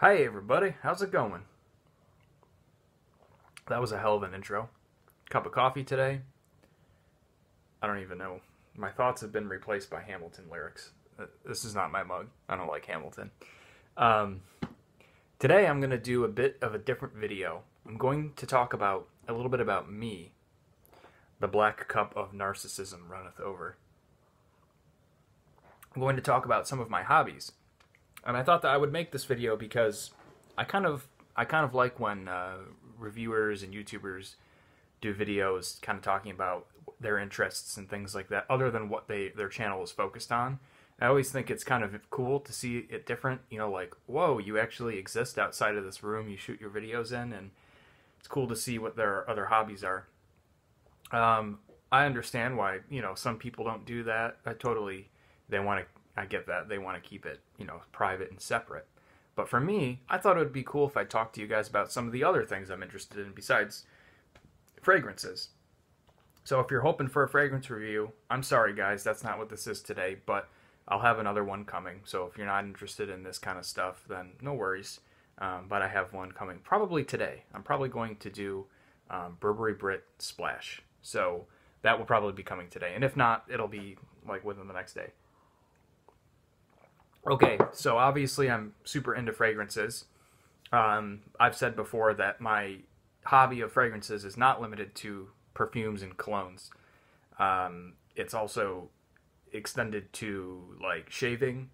Hi everybody, how's it going? That was a hell of an intro. Cup of coffee today. I don't even know. My thoughts have been replaced by Hamilton lyrics. This is not my mug. I don't like Hamilton. Um, Today I'm going to do a bit of a different video. I'm going to talk about a little bit about me. The black cup of narcissism runneth over. I'm going to talk about some of my hobbies. And I thought that I would make this video because I kind of like when reviewers and YouTubers do videos kind of talking about their interests and things like that, other than what their channel is focused on. I always think it's kind of cool to see it different, like, whoa, you actually exist outside of this room you shoot your videos in, and it's cool to see what their other hobbies are. I understand why, some people don't do that. I get that. They want to keep it, private and separate. But for me, I thought it would be cool if I talked to you guys about some of the other things I'm interested in besides fragrances. So if you're hoping for a fragrance review, I'm sorry guys, that's not what this is today, but I'll have another one coming. So if you're not interested in this kind of stuff, then no worries. But I have one coming probably today. I'm probably going to do Burberry Brit Splash. So that will probably be coming today. And if not, it'll be like within the next day. Okay, so obviously I'm super into fragrances. I've said before that my hobby of fragrances is not limited to perfumes and colognes. It's also extended to like shaving,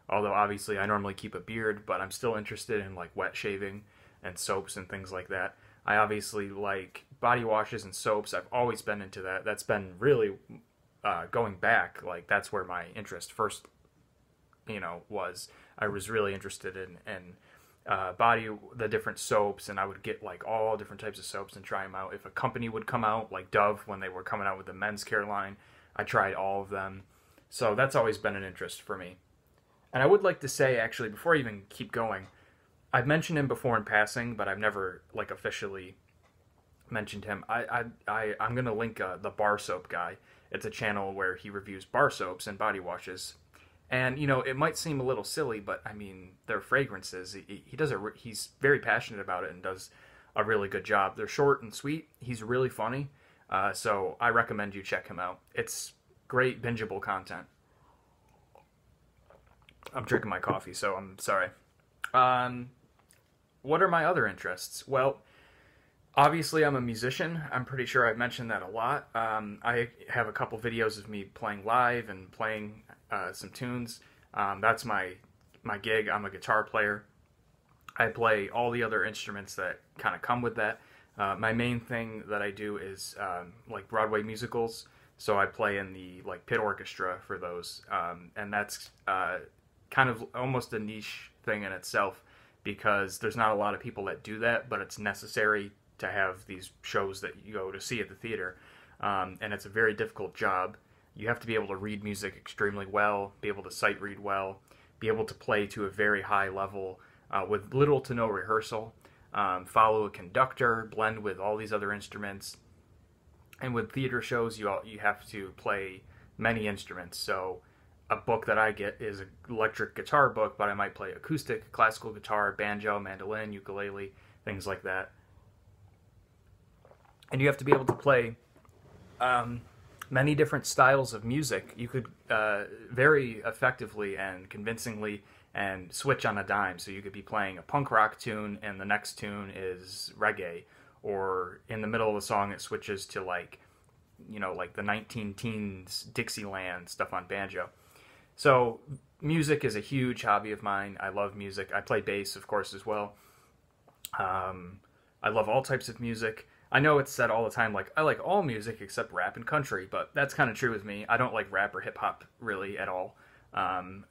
although obviously I normally keep a beard, but I'm still interested in like wet shaving and soaps and things like that. I obviously like body washes and soaps. I've always been into that. That's been really going back, like that's where my interest first was. I was really interested in the different soaps, and I would get like all different types of soaps and try them out. If a company would come out, like Dove, when they were coming out with the men's care line, I tried all of them. So that's always been an interest for me. And I would like to say, actually, before I even keep going, I've mentioned him before in passing, but I've never like officially mentioned him. I'm gonna link the Bar Soap Guy. It's a channel where he reviews bar soaps and body washes. And it might seem a little silly, but I mean, they're fragrances. He's very passionate about it and does a really good job. They're short and sweet. He's really funny, so I recommend you check him out. It's great bingeable content. I'm drinking my coffee, so I'm sorry. What are my other interests? Well, obviously I'm a musician. I'm pretty sure I've mentioned that a lot. I have a couple videos of me playing live and playing some tunes. That's my gig. I'm a guitar player. I play all the other instruments that kind of come with that. My main thing that I do is like Broadway musicals. So I play in the like pit orchestra for those, and that's kind of almost a niche thing in itself because there's not a lot of people that do that, but it's necessary to have these shows that you go to see at the theater, and it's a very difficult job. You have to be able to read music extremely well, be able to sight read well, be able to play to a very high level with little to no rehearsal, follow a conductor, blend with all these other instruments. And with theater shows, you have to play many instruments. So a book that I get is an electric guitar book, but I might play acoustic, classical guitar, banjo, mandolin, ukulele, things like that. And you have to be able to play many different styles of music. You could very effectively and convincingly and switch on a dime. So you could be playing a punk rock tune and the next tune is reggae, or in the middle of the song it switches to like the 19 teens Dixieland stuff on banjo. So music is a huge hobby of mine. I love music. I play bass, of course, as well. I love all types of music. I know it's said all the time, like, I like all music except rap and country, but that's kind of true with me. I don't like rap or hip-hop really at all.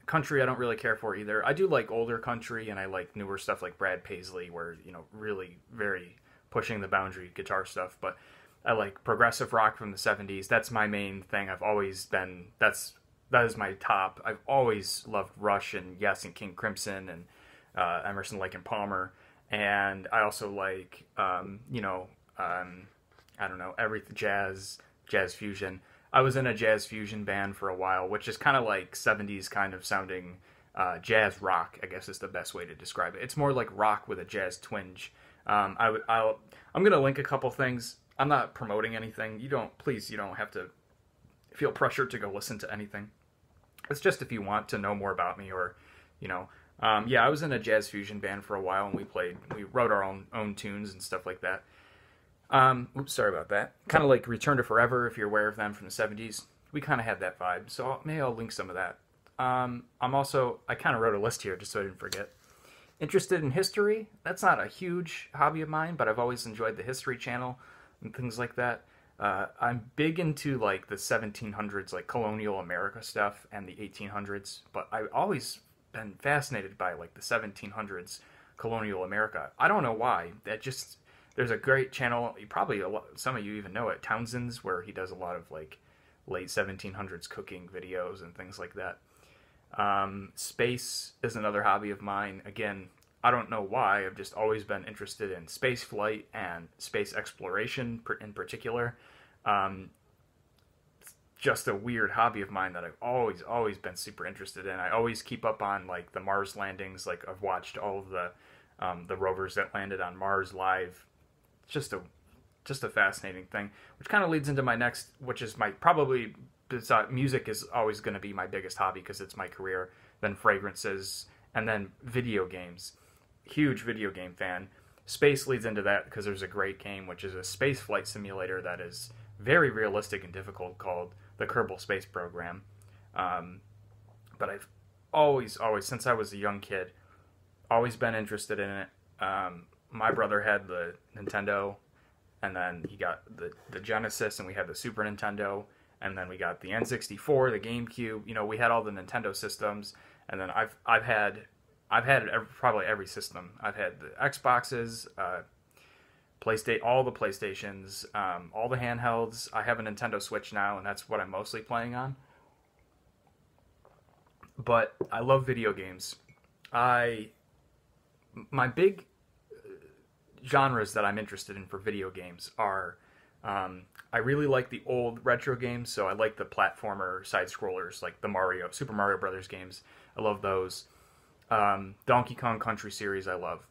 Country I don't really care for either. I do like older country, and I like newer stuff like Brad Paisley, where, really very pushing the boundary guitar stuff, but I like progressive rock from the 70s. That's my main thing. I've always been, that is my top. I've always loved Rush and Yes and King Crimson and Emerson, Lake and Palmer, and I also like, I don't know, everything jazz fusion. I was in a jazz fusion band for a while, which is kind of like 70s kind of sounding jazz rock, I guess is the best way to describe it. It's more like rock with a jazz twinge. I'm gonna link a couple things. I'm not promoting anything. You don't have to feel pressured to go listen to anything. It's just if you want to know more about me, or, you know, yeah, I was in a jazz fusion band for a while, and we wrote our own tunes and stuff like that. Oops, sorry about that. Kind of like Return to Forever, if you're aware of them from the 70s. We kind of had that vibe, so maybe I'll link some of that. I kind of wrote a list here just so I didn't forget. Interested in history? That's not a huge hobby of mine, but I've always enjoyed the History Channel and things like that. I'm big into like the 1700s, like colonial America stuff, and the 1800s, but I've always been fascinated by like the 1700s colonial America. I don't know why. There's a great channel, some of you even know it, Townsend's, where he does a lot of like late 1700s cooking videos and things like that. Space is another hobby of mine. Again, I don't know why. I've just always been interested in space flight and space exploration in particular. Just a weird hobby of mine that I've always been super interested in. I always keep up on like the Mars landings. Like I've watched all of the rovers that landed on Mars live. Just a fascinating thing, which kind of leads into my next, which is music is always going to be my biggest hobby because it's my career, then fragrances, and then video games. Huge video game fan. Space leads into that because there's a great game, which is a space flight simulator that is very realistic and difficult, called the Kerbal Space Program. But I've always, since I was a young kid, always been interested in it. My brother had the Nintendo, and then he got the Genesis, and we had the Super Nintendo, and then we got the N64, the GameCube. You know, we had all the Nintendo systems, and then I've had probably every system. I've had the Xboxes, all the PlayStations, all the handhelds. I have a Nintendo Switch now, and that's what I'm mostly playing on. But I love video games. My big genres that I'm interested in for video games are, I really like the old retro games, so I like the platformer side-scrollers, like the Super Mario Brothers games. I love those. Donkey Kong Country series I love.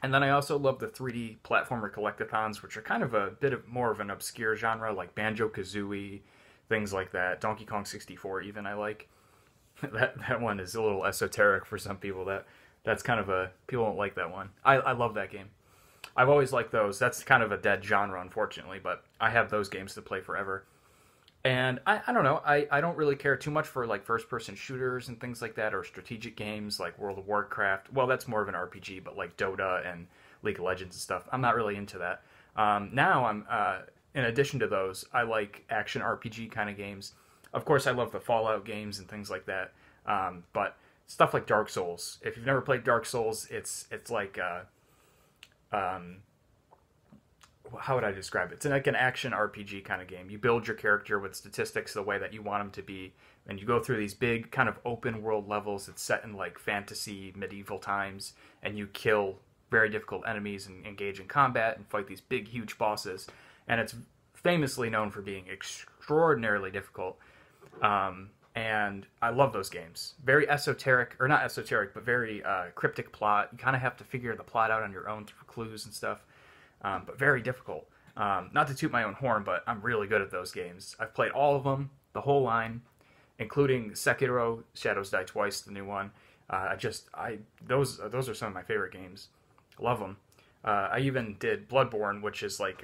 And then I also love the 3D platformer collectathons, which are kind of a bit more of an obscure genre, like Banjo-Kazooie, things like that. Donkey Kong 64 even I like. That one is a little esoteric for some people. That's kind of people don't like that one. I love that game. I've always liked those. That's kind of a dead genre, unfortunately, but I have those games to play forever. And I don't know, I don't really care too much for like first-person shooters and things like that, or strategic games like World of Warcraft. Well, that's more of an RPG, but like Dota and League of Legends and stuff, I'm not really into that. Now in addition to those, I like action RPG kind of games. Of course, I love the Fallout games and things like that. But stuff like Dark Souls. If you've never played Dark Souls, it's like how would I describe it? It's like an action RPG kind of game. You build your character with statistics the way that you want them to be, and you go through these big kind of open world levels. It's set in like fantasy medieval times, and you kill very difficult enemies and engage in combat and fight these big, huge bosses. And it's famously known for being extraordinarily difficult. And I love those games. Very esoteric, or not esoteric, but very cryptic plot. You kind of have to figure the plot out on your own through clues and stuff. But very difficult. Not to toot my own horn, but I'm really good at those games. I've played all of them, the whole line, including Sekiro, Shadows Die Twice, the new one. Those are some of my favorite games. Love them. I even did Bloodborne, which is like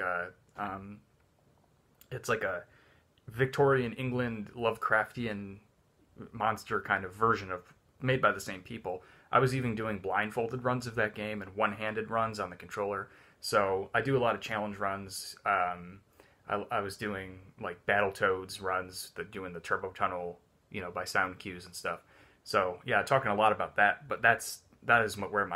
it's like a Victorian England Lovecraftian monster kind of version of, made by the same people. I was even doing blindfolded runs of that game and one-handed runs on the controller. So I do a lot of challenge runs. I was doing like Battletoads runs, doing the Turbo Tunnel, by sound cues and stuff. So yeah, talking a lot about that. But that is where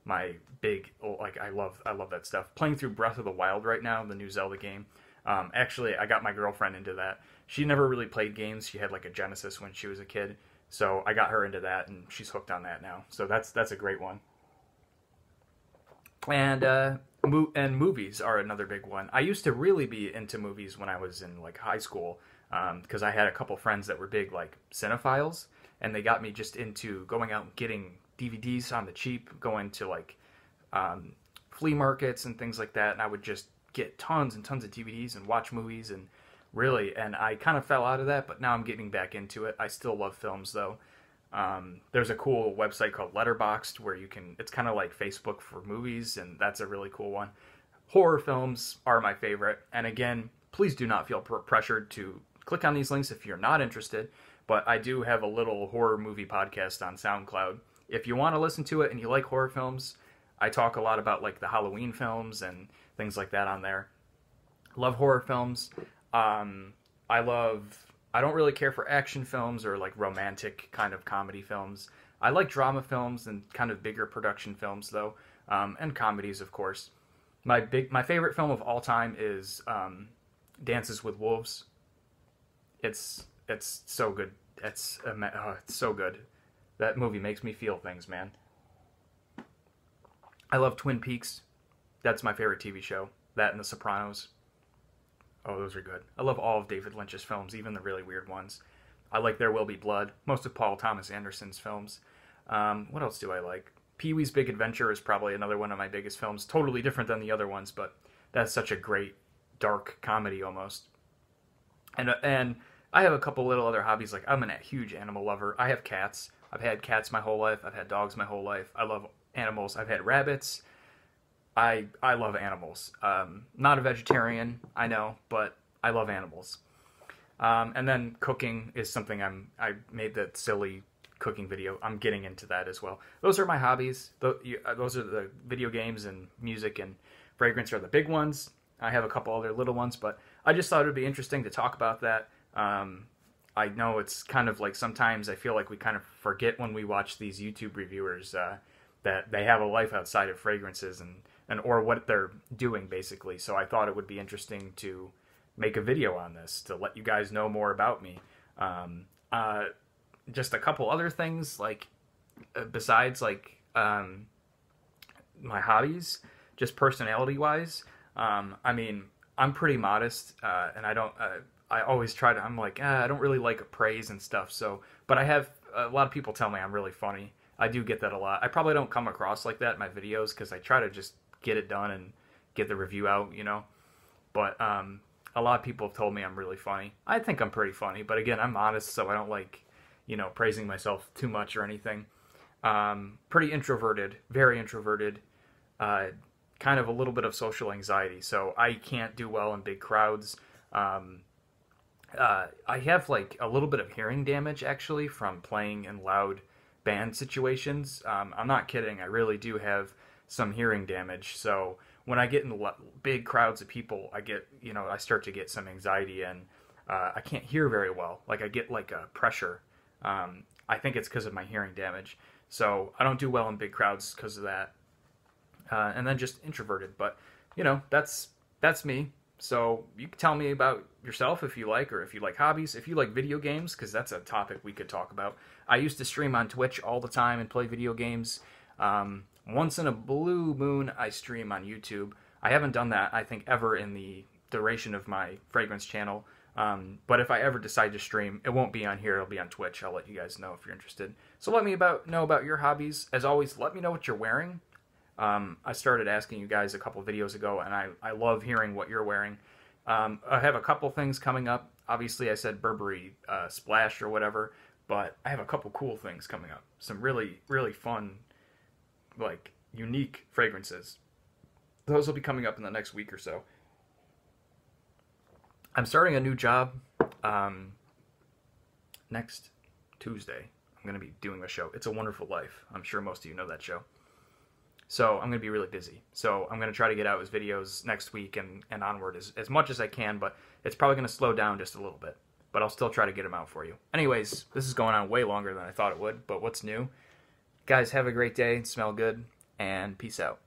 my big, like, I love that stuff. Playing through Breath of the Wild right now, the new Zelda game. Actually, I got my girlfriend into that. She never really played games. She had like a Genesis when she was a kid. So I got her into that, and she's hooked on that now. So that's a great one. And movies are another big one. I used to really be into movies when I was in like high school, because I had a couple friends that were big like cinephiles, and they got me just into going out and getting DVDs on the cheap, going to like flea markets and things like that, and I would just get tons and tons of DVDs and watch movies, and I kind of fell out of that, but now I'm getting back into it. I still love films though. There's a cool website called Letterboxd where it's kind of like Facebook for movies, and that's a really cool one. Horror films are my favorite, and again, please do not feel pressured to click on these links if you're not interested, but I do have a little horror movie podcast on SoundCloud. If you want to listen to it and you like horror films, I talk a lot about like the Halloween films and things like that on there. Love horror films. I don't really care for action films or like romantic kind of comedy films. I like drama films and kind of bigger production films though, and comedies of course. My favorite film of all time is Dances with Wolves. It's so good. It's so good. That movie makes me feel things, man. I love Twin Peaks. That's my favorite TV show. That and The Sopranos. Oh, those are good. I love all of David Lynch's films, even the really weird ones. I like There Will Be Blood, most of Paul Thomas Anderson's films. What else do I like? Pee-wee's Big Adventure is probably another one of my biggest films. Totally different than the other ones, but that's such a great, dark comedy almost. And I have a couple little other hobbies. Like, I'm a huge animal lover. I have cats. I've had cats my whole life. I've had dogs my whole life. I love animals. I've had rabbits. I love animals. Not a vegetarian, I know, but I love animals. And then cooking is something I made that silly cooking video. I'm getting into that as well. Those are my hobbies. Those are the video games and music and fragrance are the big ones. I have a couple other little ones, but I just thought it would be interesting to talk about that. I know it's kind of like sometimes I feel like we kind of forget when we watch these YouTube reviewers that they have a life outside of fragrances and or what they're doing basically. So I thought it would be interesting to make a video on this to let you guys know more about me. Just a couple other things like besides like my hobbies, just personality wise. I mean, I'm pretty modest, and I always try to. I'm like, I don't really like praise and stuff. So, but I have a lot of people tell me I'm really funny. I do get that a lot. I probably don't come across like that in my videos because I try to just get it done and get the review out, you know. But a lot of people have told me I'm really funny. I think I'm pretty funny, but again, I'm modest, so I don't like, you know, praising myself too much or anything. Pretty introverted, very introverted. Kind of a little bit of social anxiety, so I can't do well in big crowds. I have like a little bit of hearing damage actually from playing in loud band situations. I'm not kidding. I really do have some hearing damage. So when I get in big crowds of people, I start to get some anxiety and I can't hear very well. Like I get like a pressure. I think it's because of my hearing damage. So I don't do well in big crowds because of that. And then just introverted. But, you know, that's me. So you can tell me about yourself if you like, or if you like hobbies, if you like video games, because that's a topic we could talk about. I used to stream on Twitch all the time and play video games. Once in a blue moon, I stream on YouTube. I haven't done that, I think, ever in the duration of my fragrance channel. But if I ever decide to stream, it won't be on here. It'll be on Twitch. I'll let you guys know if you're interested. So let me know about your hobbies. As always, let me know what you're wearing. I started asking you guys a couple videos ago, and I love hearing what you're wearing. I have a couple things coming up. Obviously, I said Burberry Splash or whatever, but I have a couple cool things coming up. Some really, really fun, like, unique fragrances. Those will be coming up in the next week or so. I'm starting a new job next Tuesday. I'm going to be doing a show. It's a Wonderful Life. I'm sure most of you know that show. So I'm going to be really busy. So I'm going to try to get out his videos next week and onward as much as I can, but it's probably going to slow down just a little bit. But I'll still try to get them out for you. Anyways, this is going on way longer than I thought it would, but what's new? Guys, have a great day, smell good, and peace out.